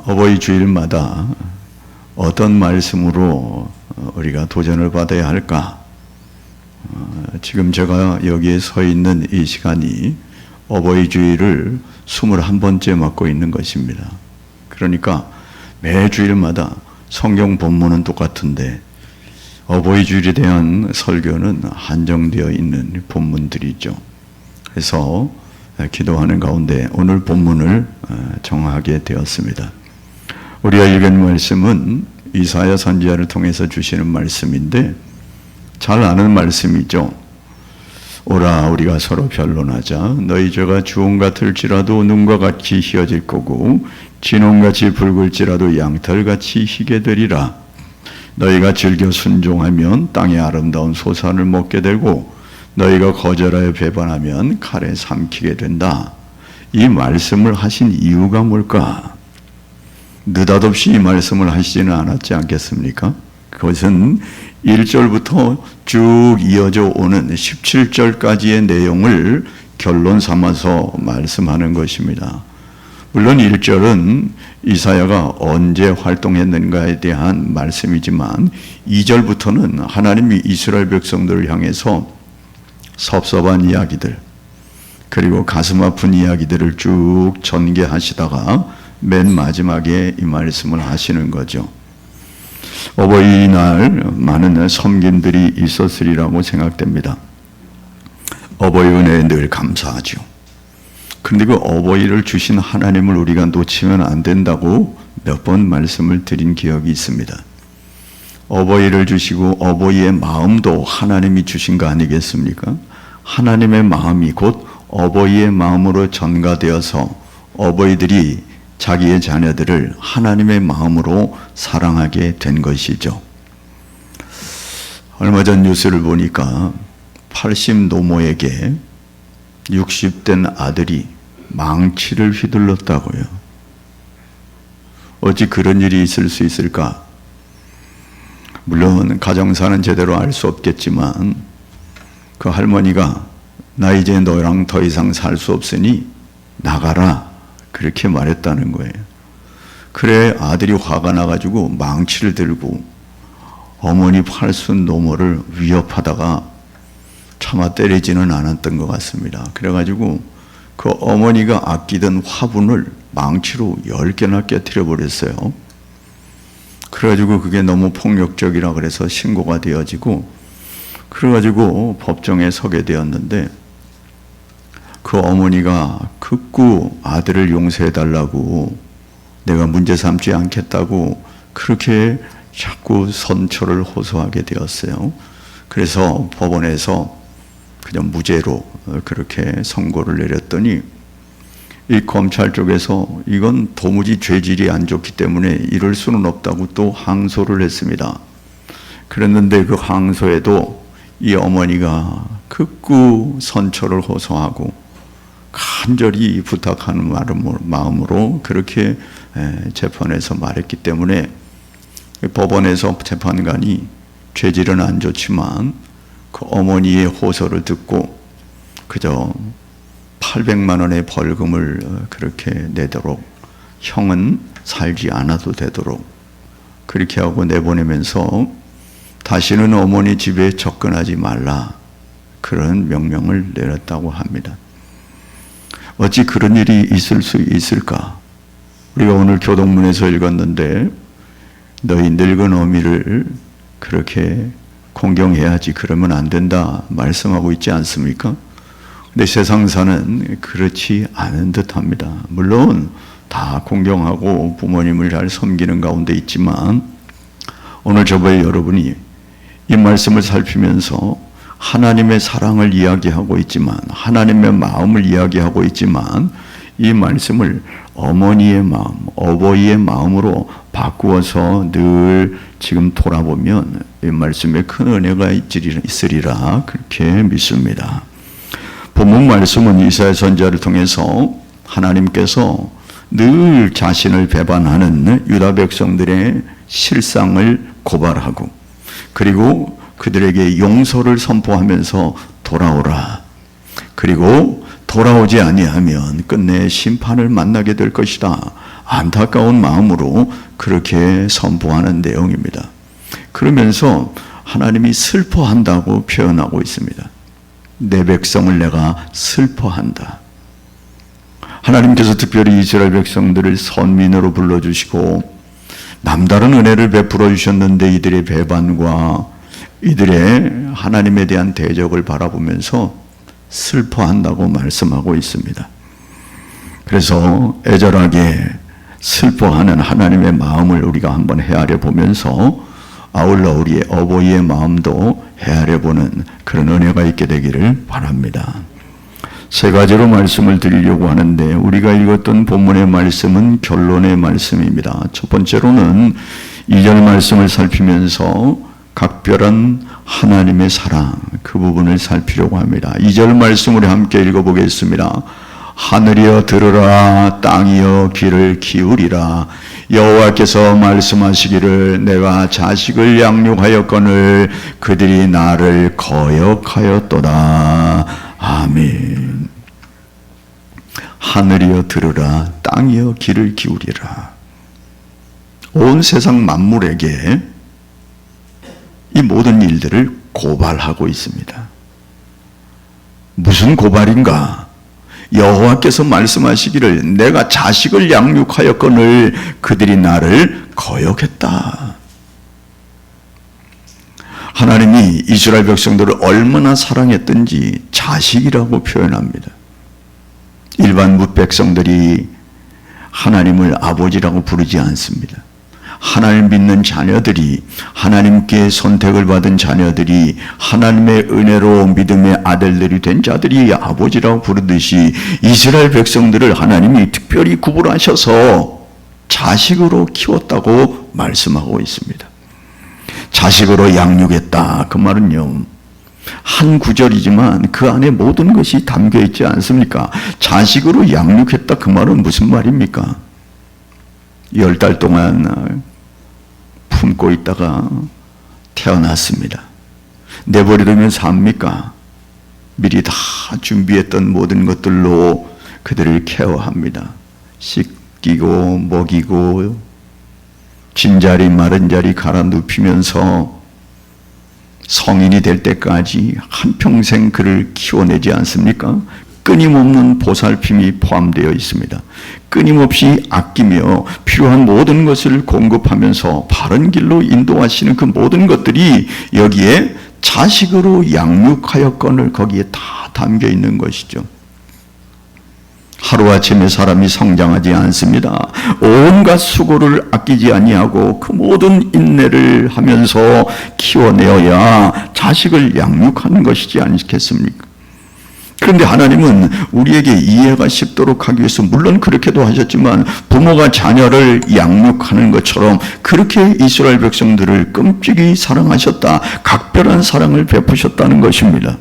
어버이 주일마다 어떤 말씀으로 우리가 도전을 받아야 할까? 지금 제가 여기에 서 있는 이 시간이 어버이 주일을 21번째 맞고 있는 것입니다. 그러니까 매 주일마다 성경 본문은 똑같은데 어버이 주일에 대한 설교는 한정되어 있는 본문들이죠. 그래서 기도하는 가운데 오늘 본문을 정하게 되었습니다. 우리가 읽은 말씀은 이사야 선지자를 통해서 주시는 말씀인데 잘 아는 말씀이죠. 오라 우리가 서로 변론하자. 너희 죄가 주홍 같을지라도 눈과 같이 희어질 거고 진홍같이 붉을지라도 양털같이 희게 되리라. 너희가 즐겨 순종하면 땅의 아름다운 소산을 먹게 되고 너희가 거절하여 배반하면 칼에 삼키게 된다. 이 말씀을 하신 이유가 뭘까? 느닷없이 이 말씀을 하시지는 않았지 않겠습니까? 그것은 1절부터 쭉 이어져 오는 17절까지의 내용을 결론 삼아서 말씀하는 것입니다. 물론 1절은 이사야가 언제 활동했는가에 대한 말씀이지만 2절부터는 하나님이 이스라엘 백성들을 향해서 섭섭한 이야기들 그리고 가슴 아픈 이야기들을 쭉 전개하시다가 맨 마지막에 이 말씀을 하시는 거죠. 어버이날 많은 섬김들이 있었으리라고 생각됩니다. 어버이 은혜에 늘 감사하죠. 그런데 그 어버이를 주신 하나님을 우리가 놓치면 안 된다고 몇 번 말씀을 드린 기억이 있습니다. 어버이를 주시고 어버이의 마음도 하나님이 주신 거 아니겠습니까? 하나님의 마음이 곧 어버이의 마음으로 전가되어서 어버이들이 자기의 자녀들을 하나님의 마음으로 사랑하게 된 것이죠. 얼마 전 뉴스를 보니까 80 노모에게 60된 아들이 망치를 휘둘렀다고요. 어찌 그런 일이 있을 수 있을까? 물론 가정사는 제대로 알 수 없겠지만 그 할머니가 나 이제 너랑 더 이상 살 수 없으니 나가라 그렇게 말했다는 거예요. 그래 아들이 화가 나가지고 망치를 들고 어머니 80 노모를 위협하다가 차마 때리지는 않았던 것 같습니다. 그래가지고 그 어머니가 아끼던 화분을 망치로 10개나 깨트려 버렸어요. 그래가지고 그게 너무 폭력적이라 그래서 신고가 되어지고 그래가지고 법정에 서게 되었는데 그 어머니가 극구 아들을 용서해달라고 내가 문제 삼지 않겠다고 그렇게 자꾸 선처를 호소하게 되었어요. 그래서 법원에서 그냥 무죄로 그렇게 선고를 내렸더니 이 검찰 쪽에서 이건 도무지 죄질이 안 좋기 때문에 이럴 수는 없다고 또 항소를 했습니다. 그랬는데 그 항소에도 이 어머니가 극구 선처를 호소하고 간절히 부탁하는 마음으로 그렇게 재판에서 말했기 때문에 법원에서 재판관이 죄질은 안 좋지만 그 어머니의 호소를 듣고 그저 800만 원의 벌금을 그렇게 내도록 형은 살지 않아도 되도록 그렇게 하고 내보내면서 다시는 어머니 집에 접근하지 말라 그런 명령을 내렸다고 합니다. 어찌 그런 일이 있을 수 있을까? 우리가 오늘 교동문에서 읽었는데 너희 늙은 어미를 그렇게 공경해야지 그러면 안 된다 말씀하고 있지 않습니까? 근데 세상사는 그렇지 않은 듯합니다. 물론 다 공경하고 부모님을 잘 섬기는 가운데 있지만 오늘 저번에 여러분이 이 말씀을 살피면서 하나님의 사랑을 이야기하고 있지만 하나님의 마음을 이야기하고 있지만 이 말씀을 어머니의 마음, 어버이의 마음으로 바꾸어서 늘 지금 돌아보면 이 말씀에 큰 은혜가 있으리라 그렇게 믿습니다. 본문 말씀은 이사야 선지자를 통해서 하나님께서 늘 자신을 배반하는 유다 백성들의 실상을 고발하고 그리고 그들에게 용서를 선포하면서 돌아오라. 그리고 돌아오지 아니하면 끝내 심판을 만나게 될 것이다. 안타까운 마음으로 그렇게 선포하는 내용입니다. 그러면서 하나님이 슬퍼한다고 표현하고 있습니다. 내 백성을 내가 슬퍼한다. 하나님께서 특별히 이스라엘 백성들을 선민으로 불러주시고 남다른 은혜를 베풀어 주셨는데 이들의 배반과 이들의 하나님에 대한 대적을 바라보면서 슬퍼한다고 말씀하고 있습니다. 그래서 애절하게 슬퍼하는 하나님의 마음을 우리가 한번 헤아려 보면서 아울러 우리의 어버이의 마음도 헤아려 보는 그런 은혜가 있게 되기를 바랍니다. 세 가지로 말씀을 드리려고 하는데 우리가 읽었던 본문의 말씀은 결론의 말씀입니다. 첫 번째로는 2절 말씀을 살피면서 각별한 하나님의 사랑, 그 부분을 살피려고 합니다. 2절 말씀으로 함께 읽어보겠습니다. 하늘이여 들으라, 땅이여 귀를 기울이라. 여호와께서 말씀하시기를 내가 자식을 양육하였거늘 그들이 나를 거역하였도다. 아멘. 하늘이여 들으라, 땅이여 귀를 기울이라. 온 세상 만물에게 이 모든 일들을 고발하고 있습니다. 무슨 고발인가? 여호와께서 말씀하시기를 내가 자식을 양육하였거늘 그들이 나를 거역했다. 하나님이 이스라엘 백성들을 얼마나 사랑했던지 자식이라고 표현합니다. 일반 뭇백성들이 하나님을 아버지라고 부르지 않습니다. 하나님 믿는 자녀들이, 하나님께 선택을 받은 자녀들이, 하나님의 은혜로 믿음의 아들들이 된 자들이 아버지라고 부르듯이 이스라엘 백성들을 하나님이 특별히 구분하셔서 자식으로 키웠다고 말씀하고 있습니다. 자식으로 양육했다. 그 말은요, 한 구절이지만 그 안에 모든 것이 담겨 있지 않습니까? 자식으로 양육했다. 그 말은 무슨 말입니까? 10달 동안 품고 있다가 태어났습니다. 내버려두면 삽니까? 미리 다 준비했던 모든 것들로 그들을 케어합니다. 씻기고 먹이고 진자리 마른 자리 갈아 눕히면서 성인이 될 때까지 한평생 그를 키워내지 않습니까? 끊임없는 보살핌이 포함되어 있습니다. 끊임없이 아끼며 필요한 모든 것을 공급하면서 바른 길로 인도하시는 그 모든 것들이 여기에 자식으로 양육하였건을 거기에 다 담겨 있는 것이죠. 하루아침에 사람이 성장하지 않습니다. 온갖 수고를 아끼지 아니하고 그 모든 인내를 하면서 키워내어야 자식을 양육하는 것이지 않겠습니까? 그런데 하나님은 우리에게 이해가 쉽도록 하기 위해서 물론 그렇게도 하셨지만 부모가 자녀를 양육하는 것처럼 그렇게 이스라엘 백성들을 끔찍이 사랑하셨다. 각별한 사랑을 베푸셨다는 것입니다.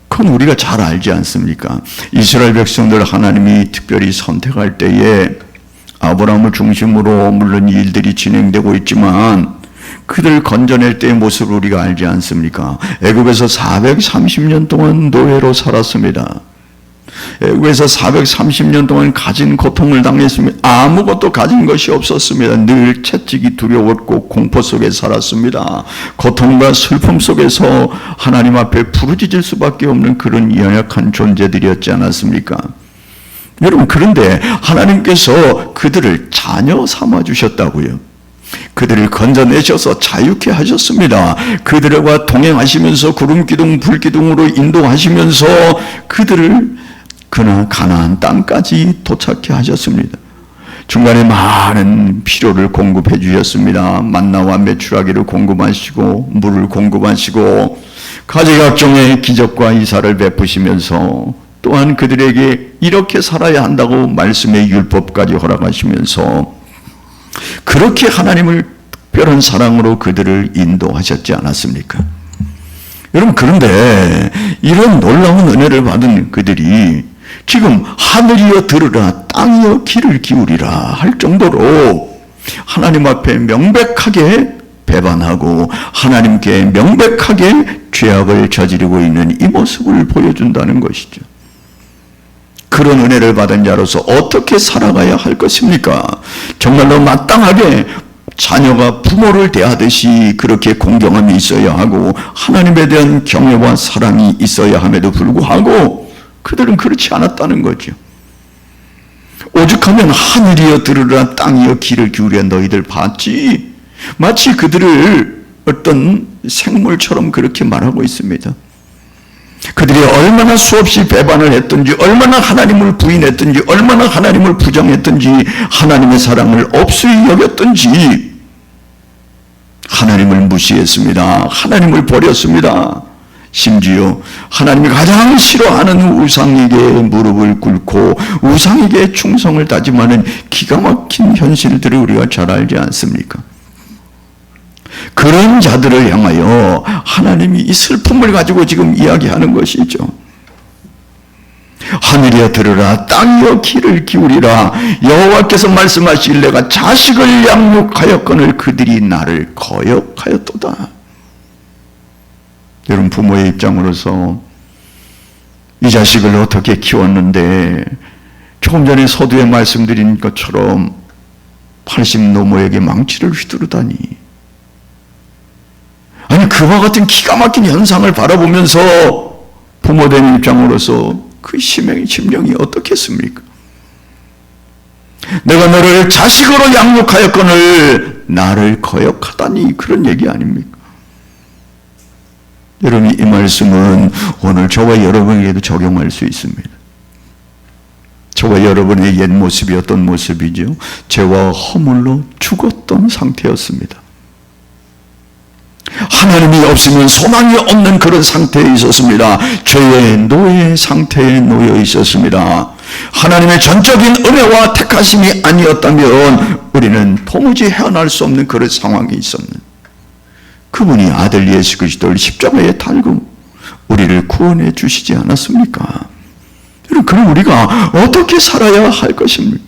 그건 우리가 잘 알지 않습니까? 이스라엘 백성들 하나님이 특별히 선택할 때에 아브라함을 중심으로 물론 이 일들이 진행되고 있지만 그들 건져낼 때의 모습을 우리가 알지 않습니까? 애굽에서 430년 동안 노예로 살았습니다. 애굽에서 430년 동안 가진 고통을 당했습니다. 아무것도 가진 것이 없었습니다. 늘 채찍이 두려웠고 공포 속에 살았습니다. 고통과 슬픔 속에서 하나님 앞에 부르짖을 수밖에 없는 그런 연약한 존재들이었지 않았습니까? 여러분, 그런데 하나님께서 그들을 자녀 삼아 주셨다고요. 그들을 건져내셔서 자유케 하셨습니다. 그들과 동행하시면서 구름기둥 불기둥으로 인도하시면서 그들을 가나안 땅까지 도착케 하셨습니다. 중간에 많은 필요를 공급해 주셨습니다. 만나와 메추라기를 공급하시고 물을 공급하시고 가지각종의 기적과 이사를 베푸시면서 또한 그들에게 이렇게 살아야 한다고 말씀의 율법까지 허락하시면서 그렇게 하나님을 특별한 사랑으로 그들을 인도하셨지 않았습니까? 여러분, 그런데 이런 놀라운 은혜를 받은 그들이 지금 하늘이여 들으라, 땅이여 귀를 기울이라 할 정도로 하나님 앞에 명백하게 배반하고 하나님께 명백하게 죄악을 저지르고 있는 이 모습을 보여준다는 것이죠. 그런 은혜를 받은 자로서 어떻게 살아가야 할 것입니까? 정말로 마땅하게 자녀가 부모를 대하듯이 그렇게 공경함이 있어야 하고 하나님에 대한 경외와 사랑이 있어야 함에도 불구하고 그들은 그렇지 않았다는 거죠. 오죽하면 하늘이여 들으라 땅이여 귀를 기울여 너희들 봤지. 마치 그들을 어떤 생물처럼 그렇게 말하고 있습니다. 그들이 얼마나 수없이 배반을 했든지, 얼마나 하나님을 부인했든지, 얼마나 하나님을 부정했든지, 하나님의 사랑을 없이 여겼든지 하나님을 무시했습니다. 하나님을 버렸습니다. 심지어 하나님이 가장 싫어하는 우상에게 무릎을 꿇고 우상에게 충성을 다짐하는 기가 막힌 현실들을 우리가 잘 알지 않습니까? 그런 자들을 향하여 하나님이 이 슬픔을 가지고 지금 이야기하는 것이죠. 하늘이여 들으라 땅이여 귀를 기울이라 여호와께서 말씀하실 내가 자식을 양육하였거늘 그들이 나를 거역하였도다. 여러분, 부모의 입장으로서 이 자식을 어떻게 키웠는데 조금 전에 서두에 말씀드린 것처럼 80노모에게 망치를 휘두르다니. 아니, 그와 같은 기가 막힌 현상을 바라보면서 부모된 입장으로서 그 심령이 어떻겠습니까? 내가 너를 자식으로 양육하였거늘 나를 거역하다니, 그런 얘기 아닙니까? 여러분, 이 말씀은 오늘 저와 여러분에게도 적용할 수 있습니다. 저와 여러분의 옛 모습이 어떤 모습이죠? 죄와 허물로 죽었던 상태였습니다. 하나님이 없으면 소망이 없는 그런 상태에 있었습니다. 죄의 노예 상태에 놓여 있었습니다. 하나님의 전적인 은혜와 택하심이 아니었다면 우리는 도무지 헤어날 수 없는 그런 상황에 있었는, 그분이 아들 예수 그리스도를 십자가에 달고 우리를 구원해 주시지 않았습니까? 그럼 우리가 어떻게 살아야 할 것입니까?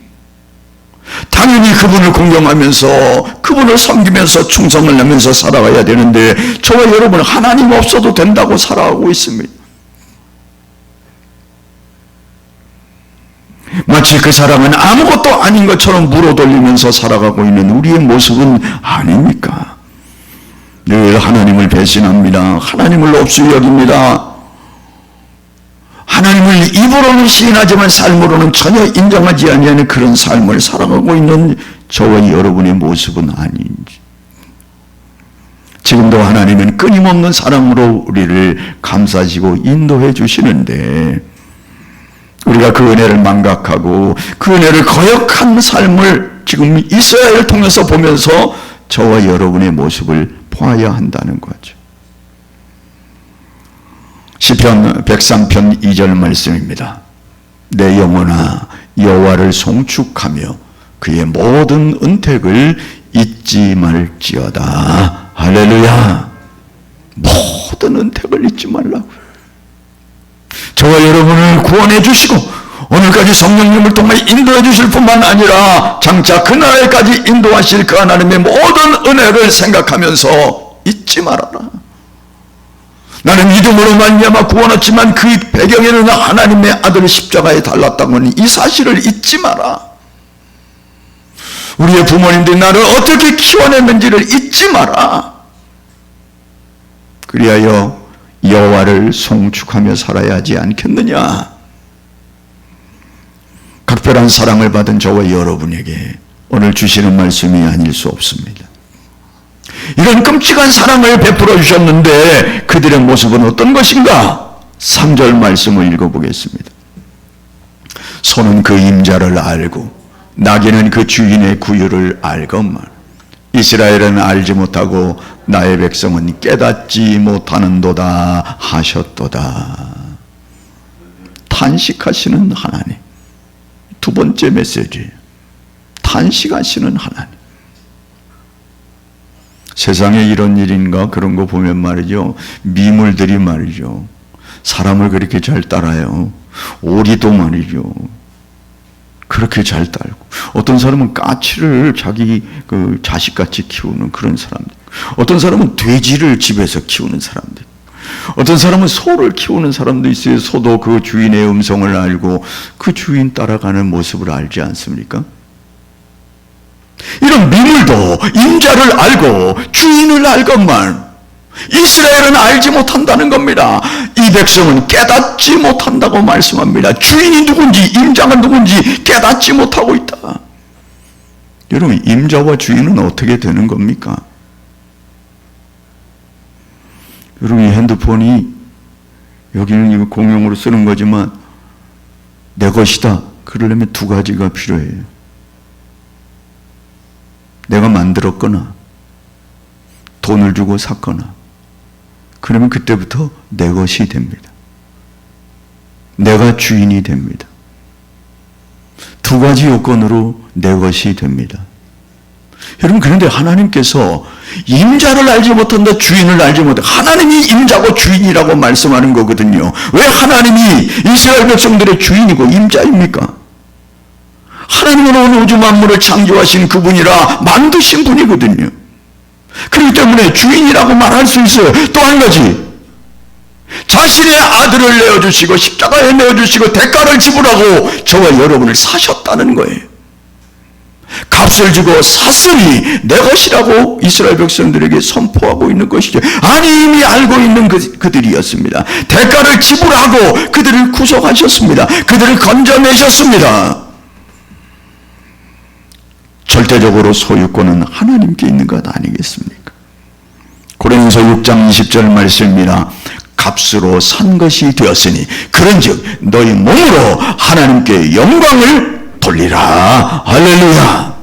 당연히 그분을 공경하면서 그분을 섬기면서 충성을 내면서 살아가야 되는데 저와 여러분은 하나님 없어도 된다고 살아가고 있습니다. 마치 그 사람은 아무것도 아닌 것처럼 물어돌리면서 살아가고 있는 우리의 모습은 아닙니까? 늘 하나님을 배신합니다. 하나님을 없이 여깁니다. 하나님을 입으로는 시인하지만 삶으로는 전혀 인정하지 아니하는 그런 삶을 살아가고 있는 저와 여러분의 모습은 아닌지. 지금도 하나님은 끊임없는 사랑으로 우리를 감싸시고 인도해 주시는데 우리가 그 은혜를 망각하고 그 은혜를 거역한 삶을 지금 이스라엘을 통해서 보면서 저와 여러분의 모습을 보아야 한다는 거죠. 시편 103편 2절 말씀입니다. 내 영혼아 여호와를 송축하며 그의 모든 은택을 잊지 말지어다. 할렐루야. 모든 은택을 잊지 말라고. 저와 여러분을 구원해 주시고 오늘까지 성령님을 통해 인도해 주실 뿐만 아니라 장차 그날까지 인도하실 그 하나님의 모든 은혜를 생각하면서 잊지 말아라. 나는 믿음으로 말미암아 구원했지만 그 배경에는 하나님의 아들 십자가에 달랐다고 하는 이 사실을 잊지 마라. 우리의 부모님들이 나를 어떻게 키워냈는지를 잊지 마라. 그리하여 여호와를 송축하며 살아야 하지 않겠느냐. 각별한 사랑을 받은 저와 여러분에게 오늘 주시는 말씀이 아닐 수 없습니다. 이런 끔찍한 사랑을 베풀어 주셨는데 그들의 모습은 어떤 것인가? 3절 말씀을 읽어보겠습니다. 소는 그 임자를 알고 나귀는 그 주인의 구유를 알건만 이스라엘은 알지 못하고 나의 백성은 깨닫지 못하는도다 하셨도다. 탄식하시는 하나님. 두 번째 메시지. 탄식하시는 하나님. 세상에 이런 일인가 그런 거 보면 말이죠. 미물들이 말이죠. 사람을 그렇게 잘 따라요. 오리도 말이죠. 그렇게 잘 따르고. 어떤 사람은 까치를 자기 그 자식같이 키우는 그런 사람들. 어떤 사람은 돼지를 집에서 키우는 사람들. 어떤 사람은 소를 키우는 사람도 있어요. 소도 그 주인의 음성을 알고 그 주인 따라가는 모습을 알지 않습니까? 이런 미물도 임자를 알고 주인을 알건만 이스라엘은 알지 못한다는 겁니다. 이 백성은 깨닫지 못한다고 말씀합니다. 주인이 누군지 임자가 누군지 깨닫지 못하고 있다. 여러분, 임자와 주인은 어떻게 되는 겁니까? 여러분, 이 핸드폰이 여기는 이거 공용으로 쓰는 거지만 내 것이다 그러려면 두 가지가 필요해요. 내가 만들었거나 돈을 주고 샀거나, 그러면 그때부터 내 것이 됩니다. 내가 주인이 됩니다. 두 가지 요건으로 내 것이 됩니다. 여러분, 그런데 하나님께서 임자를 알지 못한다, 주인을 알지 못한다. 하나님이 임자고 주인이라고 말씀하는 거거든요. 왜 하나님이 이스라엘 백성들의 주인이고 임자입니까? 하나님은 온 우주 만물을 창조하신 그분이라 만드신 분이거든요. 그렇기 때문에 주인이라고 말할 수 있어요. 또 한 가지, 자신의 아들을 내어주시고 십자가에 내어주시고 대가를 지불하고 저와 여러분을 사셨다는 거예요. 값을 주고 샀으니 내 것이라고 이스라엘 백성들에게 선포하고 있는 것이죠. 아니, 이미 알고 있는 그들이었습니다. 대가를 지불하고 그들을 구속하셨습니다. 그들을 건져내셨습니다. 절대적으로 소유권은 하나님께 있는 것 아니겠습니까? 고린도서 6장 20절 말씀입니다. 값으로 산 것이 되었으니 그런즉 너희 몸으로 하나님께 영광을 돌리라. 할렐루야.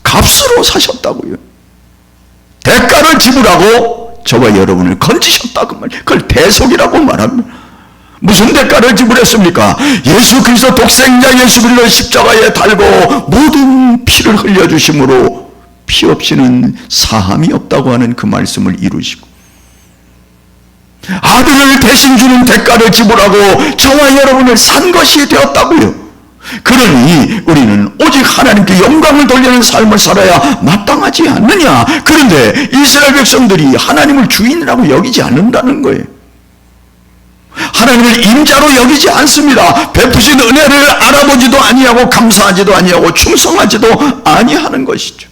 값으로 사셨다고요. 대가를 지불하고 저와 여러분을 건지셨다고 말이에요. 그걸 대속이라고 말합니다. 무슨 대가를 지불했습니까? 예수 그리스도 독생자 예수 그리스도 십자가에 달고 모든 피를 흘려주심으로 피 없이는 사함이 없다고 하는 그 말씀을 이루시고, 아들을 대신 주는 대가를 지불하고 저와 여러분을 산 것이 되었다고요. 그러니 우리는 오직 하나님께 영광을 돌리는 삶을 살아야 마땅하지 않느냐. 그런데 이스라엘 백성들이 하나님을 주인이라고 여기지 않는다는 거예요. 하나님을 임자로 여기지 않습니다. 베푸신 은혜를 알아보지도 아니하고 감사하지도 아니하고 충성하지도 아니하는 것이죠.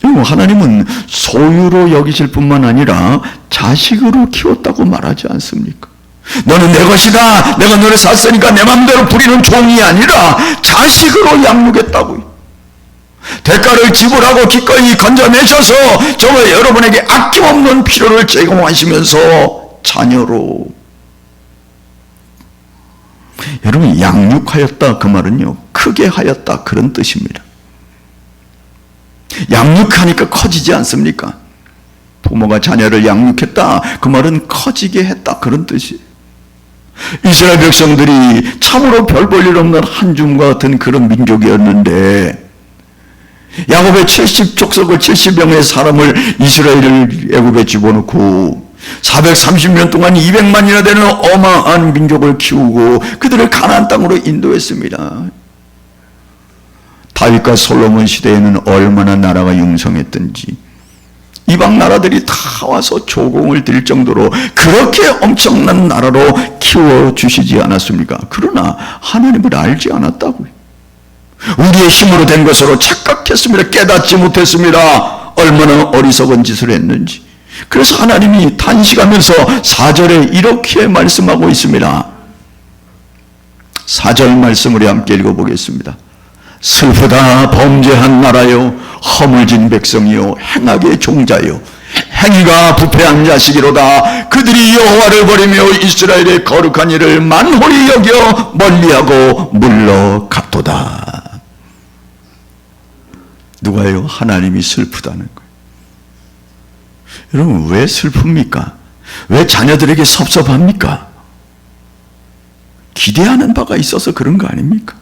하나님은 소유로 여기실 뿐만 아니라 자식으로 키웠다고 말하지 않습니까? 너는 내 것이다, 내가 너를 샀으니까 내 마음대로 부리는 종이 아니라 자식으로 양육했다고요. 대가를 지불하고 기꺼이 건져내셔서 저와 여러분에게 아낌없는 필요를 제공하시면서 자녀로, 여러분, 양육하였다 그 말은요, 크게 하였다 그런 뜻입니다. 양육하니까 커지지 않습니까? 부모가 자녀를 양육했다 그 말은 커지게 했다 그런 뜻이에요. 이스라엘 백성들이 참으로 별 볼 일 없는 한 줌과 같은 그런 민족이었는데, 야곱의 70족속을 70명의 사람을 이스라엘을 애굽에 집어넣고 430년 동안 200만이나 되는 어마어마한 민족을 키우고 그들을 가나안 땅으로 인도했습니다. 다윗과 솔로몬 시대에는 얼마나 나라가 융성했던지 이방 나라들이 다 와서 조공을 드릴 정도로 그렇게 엄청난 나라로 키워주시지 않았습니까? 그러나 하나님을 알지 않았다고요. 우리의 힘으로 된 것으로 착각했습니다. 깨닫지 못했습니다. 얼마나 어리석은 짓을 했는지. 그래서 하나님이 탄식하면서 4절에 이렇게 말씀하고 있습니다. 4절 말씀을 함께 읽어보겠습니다. 슬프다 범죄한 나라요, 허물진 백성이요, 행악의 종자요, 행위가 부패한 자식이로다. 그들이 여호와를 버리며 이스라엘의 거룩한 일을 만홀히 여겨 멀리하고 물러갔도다. 누가요? 하나님이 슬프다는 거예요. 여러분, 왜 슬픕니까? 왜 자녀들에게 섭섭합니까? 기대하는 바가 있어서 그런 거 아닙니까?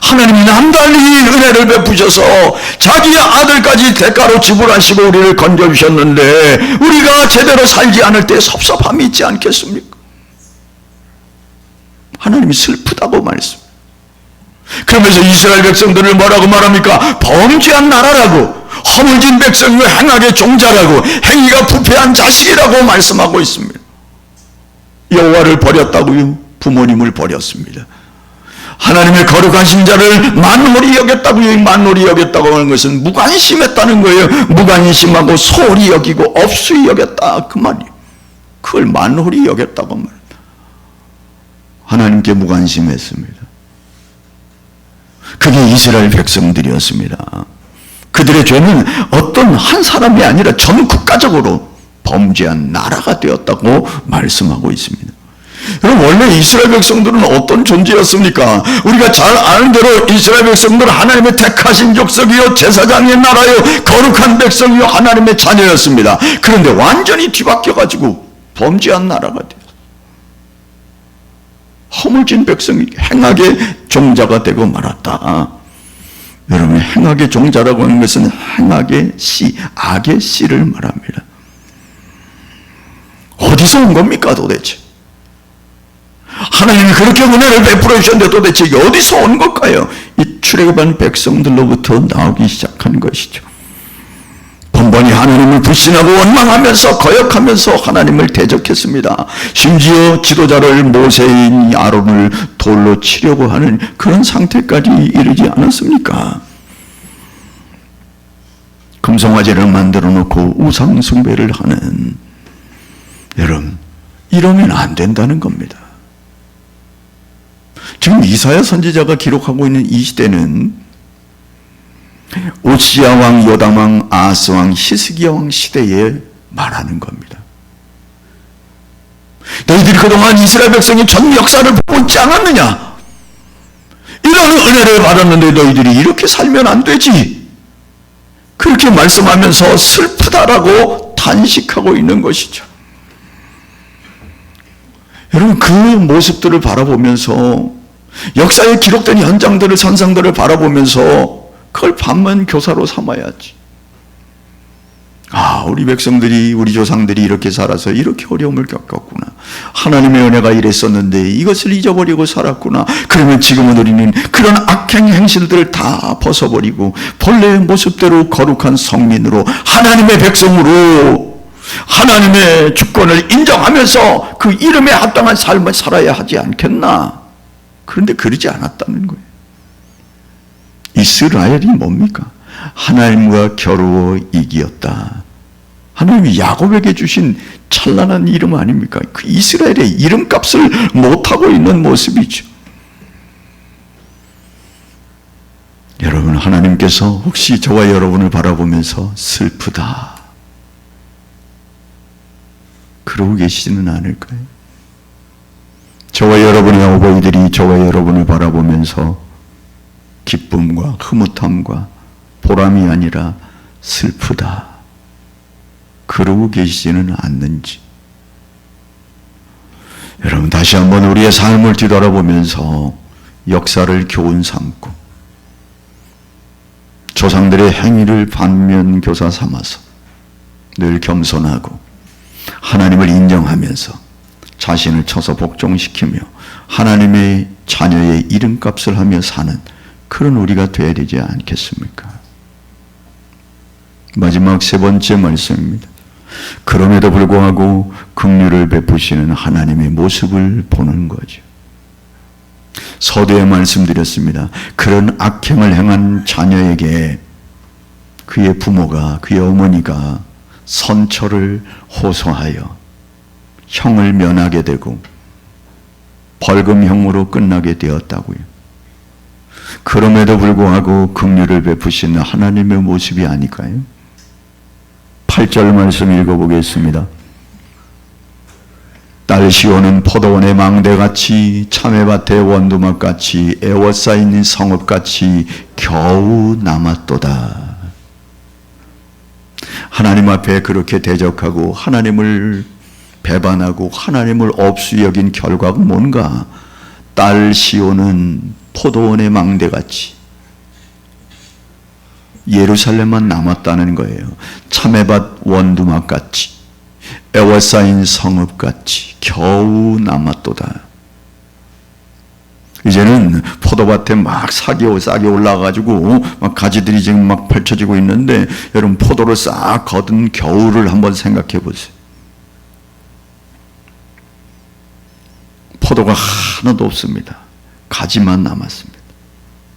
하나님이 남달리 은혜를 베푸셔서 자기의 아들까지 대가로 지불하시고 우리를 건져주셨는데 우리가 제대로 살지 않을 때 섭섭함이 있지 않겠습니까? 하나님이 슬프다고 말했습니다. 그러면서 이스라엘 백성들을 뭐라고 말합니까? 범죄한 나라라고. 허물진 백성이고 행악의 종자라고, 행위가 부패한 자식이라고 말씀하고 있습니다. 여호와를 버렸다고요? 부모님을 버렸습니다. 하나님의 거룩하신 자를 만홀히 여겼다고요? 이 만홀히 여겼다고 하는 것은 무관심했다는 거예요. 무관심하고 소홀히 여기고 업수히 여겼다, 그 말이에요. 그걸 만홀히 여겼다고 말합니다. 하나님께 무관심했습니다. 그게 이스라엘 백성들이었습니다. 그들의 죄는 어떤 한 사람이 아니라 전 국가적으로 범죄한 나라가 되었다고 말씀하고 있습니다. 여러분, 원래 이스라엘 백성들은 어떤 존재였습니까? 우리가 잘 아는 대로 이스라엘 백성들은 하나님의 택하신 족속이요, 제사장의 나라요, 거룩한 백성이요, 하나님의 자녀였습니다. 그런데 완전히 뒤바뀌어가지고 범죄한 나라가 되었어요. 허물진 백성이 행악의 종자가 되고 말았다. 여러분, 행악의 종자라고 하는 것은 행악의 씨, 악의 씨를 말합니다. 어디서 온 겁니까 도대체? 하나님이 그렇게 은혜를 베풀어 주셨는데 도대체 어디서 온 걸까요? 이 출애굽한 백성들로부터 나오기 시작한 것이죠. 번번이 하나님을 불신하고 원망하면서 거역하면서 하나님을 대적했습니다. 심지어 지도자를 모세인 아론을 돌로 치려고 하는 그런 상태까지 이르지 않았습니까? 금송아지를 만들어 놓고 우상 숭배를 하는, 여러분, 이러면 안 된다는 겁니다. 지금 이사야 선지자가 기록하고 있는 이 시대는 오시야 왕, 요담 왕, 아하스 왕, 히스기야 왕 시대에 말하는 겁니다. 너희들이 그동안 이스라엘 백성의 전 역사를 보고 있지 않았느냐? 이런 은혜를 받았는데 너희들이 이렇게 살면 안 되지. 그렇게 말씀하면서 슬프다라고 탄식하고 있는 것이죠. 여러분, 그 모습들을 바라보면서, 역사에 기록된 현장들을, 선상들을 바라보면서 그걸 반면 교사로 삼아야지. 아, 우리 백성들이, 우리 조상들이 이렇게 살아서 이렇게 어려움을 겪었구나. 하나님의 은혜가 이랬었는데 이것을 잊어버리고 살았구나. 그러면 지금은 우리는 그런 악행 행실들을 다 벗어버리고 본래의 모습대로 거룩한 성민으로, 하나님의 백성으로 하나님의 주권을 인정하면서 그 이름에 합당한 삶을 살아야 하지 않겠나? 그런데 그러지 않았다는 거예요. 이스라엘이 뭡니까? 하나님과 겨루어 이기었다. 하나님이 야곱에게 주신 찬란한 이름 아닙니까? 그 이스라엘의 이름값을 못하고 있는 모습이죠. 여러분, 하나님께서 혹시 저와 여러분을 바라보면서 슬프다, 그러고 계시지는 않을까요? 저와 여러분의 어버이들이 저와 여러분을 바라보면서 기쁨과 흐뭇함과 보람이 아니라 슬프다, 그러고 계시지는 않는지. 여러분, 다시 한번 우리의 삶을 뒤돌아보면서 역사를 교훈 삼고 조상들의 행위를 반면 교사 삼아서 늘 겸손하고 하나님을 인정하면서 자신을 쳐서 복종시키며 하나님의 자녀의 이름값을 하며 사는 그런 우리가 되어야 되지 않겠습니까? 마지막 세 번째 말씀입니다. 그럼에도 불구하고 긍휼을 베푸시는 하나님의 모습을 보는 거죠. 서두에 말씀드렸습니다. 그런 악행을 행한 자녀에게 그의 부모가, 그의 어머니가 선처를 호소하여 형을 면하게 되고 벌금형으로 끝나게 되었다고요. 그럼에도 불구하고 긍휼을 베푸시는 하나님의 모습이 아닐까요? 8절 말씀 읽어보겠습니다. 딸 시온은 포도원의 망대같이 참외밭의 원두막같이 에워싸인 성읍같이 겨우 남았도다. 하나님 앞에 그렇게 대적하고 하나님을 배반하고 하나님을 없이 여긴 결과가 뭔가? 딸 시온은 포도원의 망대같이 예루살렘만 남았다는 거예요. 참외밭 원두막같이 에워싸인 성읍같이 겨우 남았도다. 이제는 포도밭에 막 싹이 올라가가지고 막 가지들이 지금 막 펼쳐지고 있는데, 여러분 포도를 싹 거둔 겨울을 한번 생각해 보세요. 포도가 하나도 없습니다. 가지만 남았습니다.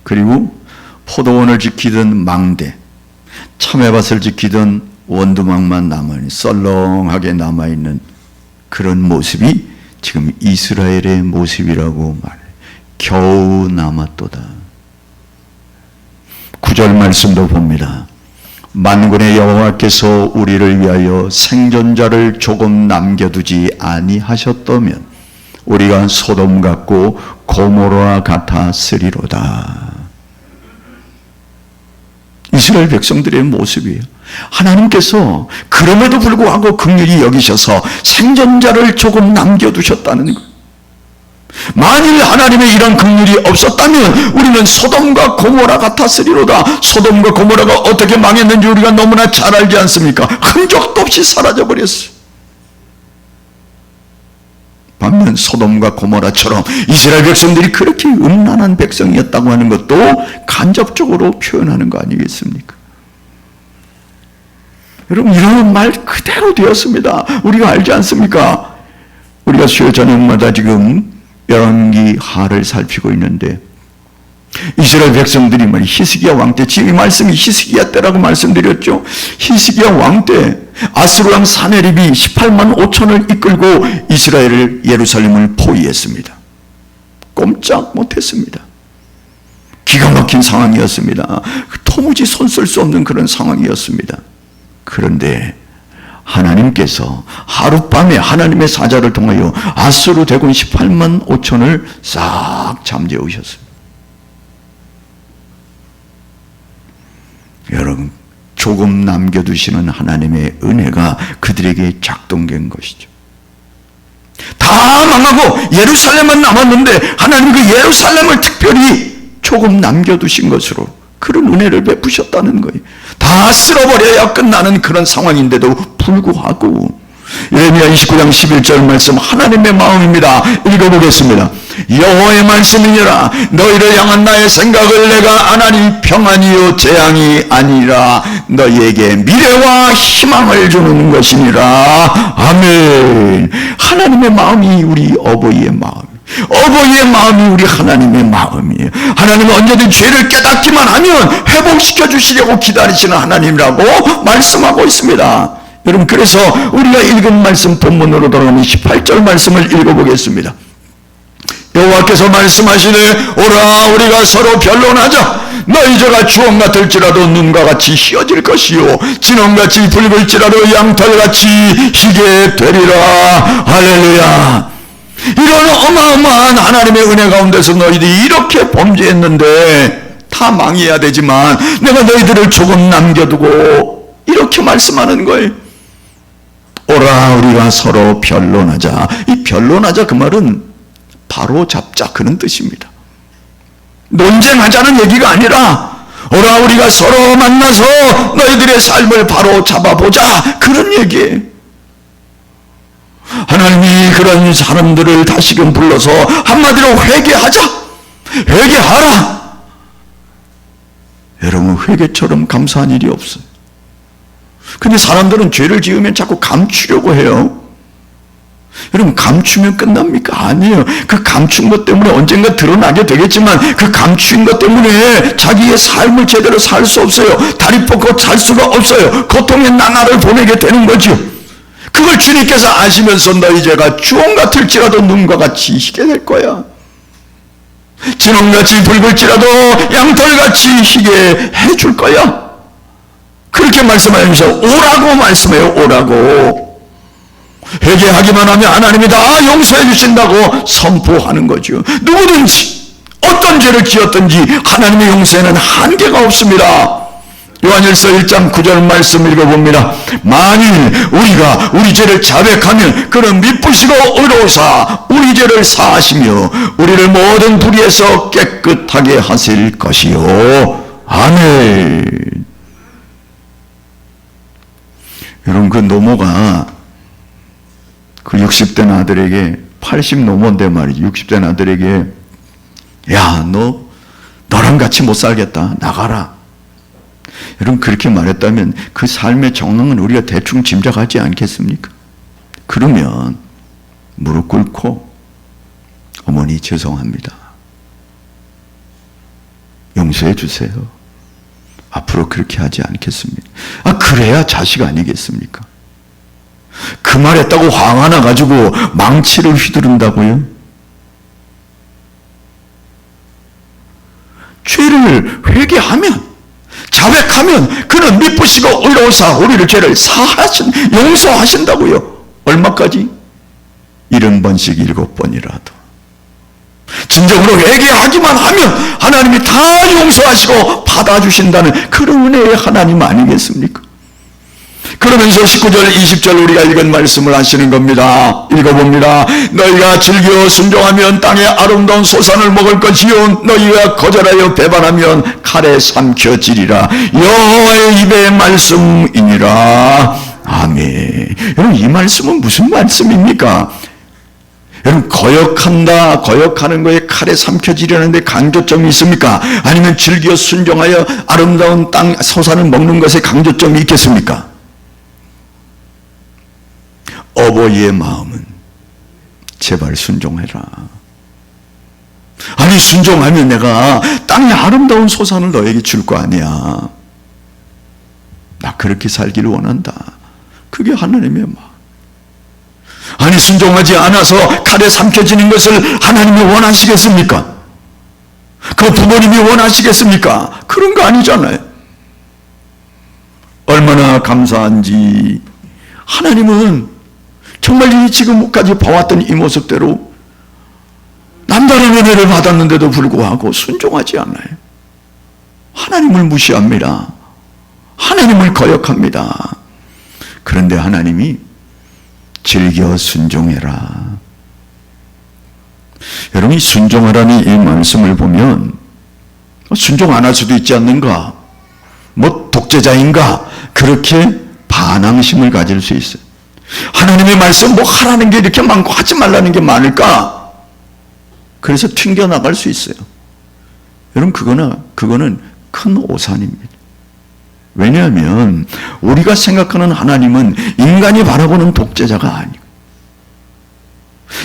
그리고 포도원을 지키던 망대, 참외밭을 지키던 원두막만 남아있는, 썰렁하게 남아있는 그런 모습이 지금 이스라엘의 모습이라고 말해요. 겨우 남았도다. 9절 말씀도 봅니다. 만군의 여호와께서 우리를 위하여 생존자를 조금 남겨두지 아니하셨다면 우리가 소돔 같고 고모라 같았으리로다. 이스라엘 백성들의 모습이에요. 하나님께서 그럼에도 불구하고 긍휼히 여기셔서 생존자를 조금 남겨두셨다는 거예요. 만일 하나님의 이런 긍휼이 없었다면 우리는 소돔과 고모라 같았으리로다. 소돔과 고모라가 어떻게 망했는지 우리가 너무나 잘 알지 않습니까? 흔적도 없이 사라져버렸어요. 반면 소돔과 고모라처럼 이스라엘 백성들이 그렇게 음란한 백성이었다고 하는 것도 간접적으로 표현하는 거 아니겠습니까? 여러분, 이런 말 그대로 되었습니다. 우리가 알지 않습니까? 우리가 수요 저녁마다 지금 열왕기 하를 살피고 있는데, 이스라엘 백성들이 히스기야 왕 때, 지금 이 말씀이 히스기야 때라고 말씀드렸죠. 히스기야 왕 때 아스루 왕 사네립이 18만 5천을 이끌고 이스라엘을, 예루살렘을 포위했습니다. 꼼짝 못했습니다. 기가 막힌 상황이었습니다. 도무지 손 쓸 수 없는 그런 상황이었습니다. 그런데 하나님께서 하룻밤에 하나님의 사자를 통하여 아수르 대군 18만 5천을 싹 잠재우셨습니다. 여러분, 조금 남겨두시는 하나님의 은혜가 그들에게 작동된 것이죠. 다 망하고 예루살렘만 남았는데 하나님 그 예루살렘을 특별히 조금 남겨두신 것으로 그런 은혜를 베푸셨다는 거예요. 다 쓸어버려야 끝나는 그런 상황인데도 불구하고, 예레미야 29장 11절 말씀 하나님의 마음입니다. 읽어보겠습니다. 여호와의 말씀이니라. 너희를 향한 나의 생각을 내가 안 하니 평안이요 재앙이 아니라 너희에게 미래와 희망을 주는 것이니라. 아멘. 하나님의 마음이 우리 어버이의 마음, 어버이의 마음이 우리 하나님의 마음이에요. 하나님은 언제든 죄를 깨닫기만 하면 회복시켜 주시려고 기다리시는 하나님이라고 말씀하고 있습니다. 여러분, 그래서 우리가 읽은 말씀 본문으로 돌아가면 18절 말씀을 읽어보겠습니다. 여호와께서 말씀하시되 오라 우리가 서로 변론하자. 너희 죄가 주홍 같을지라도 눈과 같이 희어질 것이요 진홍같이 붉을지라도 양털같이 희게 되리라. 할렐루야. 이런 어마어마한 하나님의 은혜 가운데서 너희들이 이렇게 범죄했는데 다 망해야 되지만 내가 너희들을 조금 남겨두고 이렇게 말씀하는 거예요. 오라 우리가 서로 변론하자. 이 변론하자 그 말은 바로 잡자 그런 뜻입니다. 논쟁하자는 얘기가 아니라 오라 우리가 서로 만나서 너희들의 삶을 바로 잡아보자 그런 얘기예요. 하나님이 그런 사람들을 다시금 불러서 한마디로 회개하자, 회개하라. 여러분, 회개처럼 감사한 일이 없어요. 근데 사람들은 죄를 지으면 자꾸 감추려고 해요. 여러분, 감추면 끝납니까? 아니에요. 그 감춘 것 때문에 언젠가 드러나게 되겠지만 그 감춘 것 때문에 자기의 삶을 제대로 살 수 없어요. 다리 뻗고 살 수가 없어요. 고통의 나날을 보내게 되는 거죠. 그걸 주님께서 아시면서 너희 죄가 주홍 같을지라도 눈과 같이 희게 될 거야. 진홍같이 붉을지라도 양털같이 희게 해줄 거야. 그렇게 말씀하면서 오라고 말씀해요. 오라고. 회개하기만 하면 하나님이 다 용서해 주신다고 선포하는 거죠. 누구든지 어떤 죄를 지었든지 하나님의 용서에는 한계가 없습니다. 요한일서 1장 9절 말씀 읽어봅니다. 만일 우리가 우리 죄를 자백하면 그는 미쁘시고 의로우사 우리 죄를 사하시며 우리를 모든 불의에서 깨끗하게 하실 것이요. 아멘. 여러분, 그 노모가 그 60된 아들에게 80 노모인데 말이죠. 60된 아들에게 야, 너랑 같이 못 살겠다. 나가라. 여러분, 그렇게 말했다면 그 삶의 정황은 우리가 대충 짐작하지 않겠습니까? 그러면 무릎 꿇고 어머니 죄송합니다. 용서해 주세요. 앞으로 그렇게 하지 않겠습니다. 그래야 자식 아니겠습니까? 그 말했다고 화가 나가지고 망치를 휘두른다고요? 죄를 회개하면, 자백하면 그는 미쁘시고 의로우사 우리를 죄를 용서하신다고요. 얼마까지? 70번씩 7번이라도. 진정으로 회개하기만 하면 하나님이 다 용서하시고 받아주신다는 그런 은혜의 하나님 아니겠습니까? 그러면서 19절 20절 우리가 읽은 말씀을 하시는 겁니다. 읽어봅니다. 너희가 즐겨 순종하면 땅의 아름다운 소산을 먹을 것이요 너희가 거절하여 배반하면 칼에 삼켜지리라. 여호와의 입의 말씀이니라. 아멘. 여러분, 이 말씀은 무슨 말씀입니까? 여러분, 거역하는 거에 칼에 삼켜지려는데 강조점이 있습니까? 아니면 즐겨 순종하여 아름다운 땅 소산을 먹는 것에 강조점이 있겠습니까? 어버이의 마음은 제발 순종해라. 아니, 순종하면 내가 땅의 아름다운 소산을 너에게 줄 거 아니야. 나 그렇게 살기를 원한다. 그게 하나님의 마음. 아니, 순종하지 않아서 칼에 삼켜지는 것을 하나님이 원하시겠습니까? 그 부모님이 원하시겠습니까? 그런 거 아니잖아요. 얼마나 감사한지. 하나님은 정말 지금까지 봐왔던 이 모습대로 남다른 은혜를 받았는데도 불구하고 순종하지 않아요. 하나님을 무시합니다. 하나님을 거역합니다. 그런데 하나님이 즐겨 순종해라. 여러분이 순종하라는 이 말씀을 보면 순종 안 할 수도 있지 않는가? 독재자인가? 그렇게 반항심을 가질 수 있어요. 하나님의 말씀 하라는 게 이렇게 많고 하지 말라는 게 많을까? 그래서 튕겨나갈 수 있어요. 여러분, 그거는 큰 오산입니다. 왜냐하면 우리가 생각하는 하나님은 인간이 바라보는 독재자가 아니고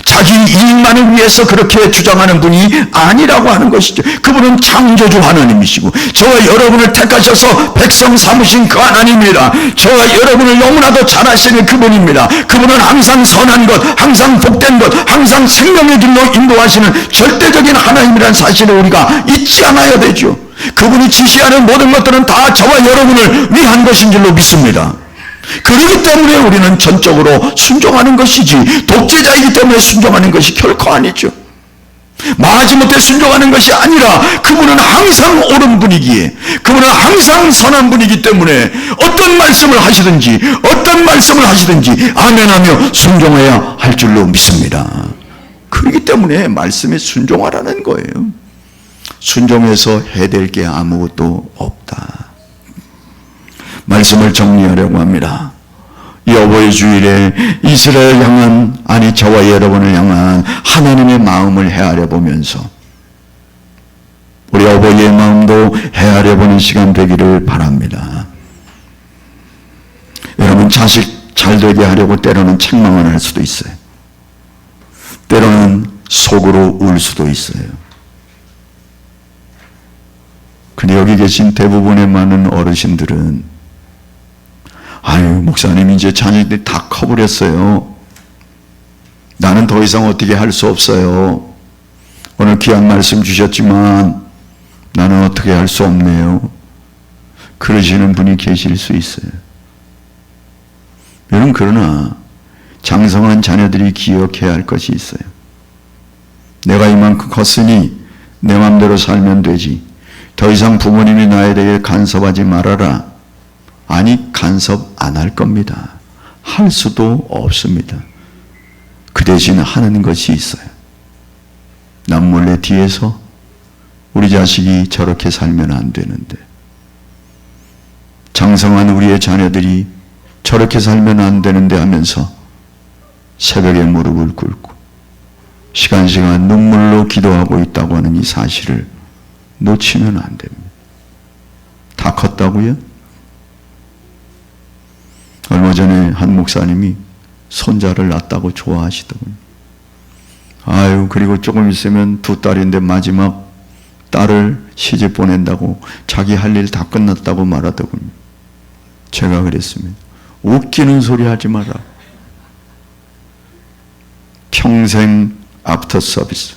자기 이익만을 위해서 그렇게 주장하는 분이 아니라고 하는 것이죠. 그분은 창조주 하나님이시고 저와 여러분을 택하셔서 백성 삼으신 그 하나님입니다. 저와 여러분을 너무나도 잘 아시는 그분입니다. 그분은 항상 선한 것, 항상 복된 것, 항상 생명의 길로 인도하시는 절대적인 하나님이라는 사실을 우리가 잊지 않아야 되죠. 그분이 지시하는 모든 것들은 다 저와 여러분을 위한 것인 줄로 믿습니다. 그렇기 때문에 우리는 전적으로 순종하는 것이지 독재자이기 때문에 순종하는 것이 결코 아니죠. 마지못해 순종하는 것이 아니라 그분은 항상 옳은 분이기에 그분은 항상 선한 분이기 때문에 어떤 말씀을 하시든지 아멘하며 순종해야 할 줄로 믿습니다. 그렇기 때문에 말씀에 순종하라는 거예요. 순종해서 해될 게 아무것도 없다. 말씀을 정리하려고 합니다. 이 어버이 주일에 이스라엘 향한, 아니 저와 여러분을 향한 하나님의 마음을 헤아려 보면서 우리 어버이의 마음도 헤아려 보는 시간 되기를 바랍니다. 여러분, 자식 잘 되게 하려고 때로는 책망을 할 수도 있어요. 때로는 속으로 울 수도 있어요. 근데 여기 계신 대부분의 많은 어르신들은 아유, 목사님 이제 자녀들이 다 커버렸어요. 나는 더 이상 어떻게 할 수 없어요. 오늘 귀한 말씀 주셨지만 나는 어떻게 할 수 없네요. 그러시는 분이 계실 수 있어요. 여러분, 그러나 장성한 자녀들이 기억해야 할 것이 있어요. 내가 이만큼 컸으니 내 마음대로 살면 되지. 더 이상 부모님이 나에 대해 간섭하지 말아라. 아니, 간섭 안 할 겁니다. 할 수도 없습니다. 그 대신 하는 것이 있어요. 남몰래 뒤에서 우리 자식이 저렇게 살면 안 되는데, 장성한 우리의 자녀들이 저렇게 살면 안 되는데 하면서 새벽에 무릎을 꿇고 시간 눈물로 기도하고 있다고 하는 이 사실을 놓치면 안 됩니다. 다 컸다고요? 얼마 전에 한 목사님이 손자를 낳았다고 좋아하시더군요. 아유, 그리고 조금 있으면 두 딸인데 마지막 딸을 시집 보낸다고 자기 할 일 다 끝났다고 말하더군요. 제가 그랬습니다. 웃기는 소리 하지 마라. 평생 애프터 서비스.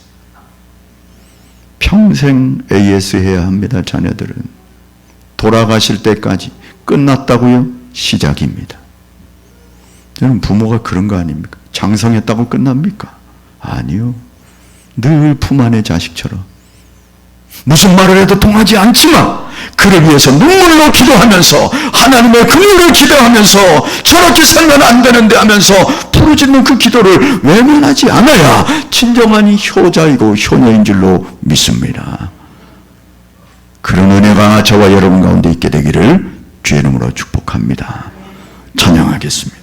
평생 AS 해야 합니다. 자녀들은. 돌아가실 때까지. 끝났다고요? 시작입니다. 여러분, 부모가 그런 거 아닙니까? 장성했다고 끝납니까? 아니요. 늘 품 안의 자식처럼 무슨 말을 해도 통하지 않지만 그를 위해서 눈물로 기도하면서 하나님의 긍휼을 기도하면서 저렇게 살면 안 되는데 하면서 부르짖는 그 기도를 외면하지 않아야 진정한 효자이고 효녀인 줄로 믿습니다. 그런 은혜가 저와 여러분 가운데 있게 되기를 주의 이름으로 축복합니다. 찬양하겠습니다.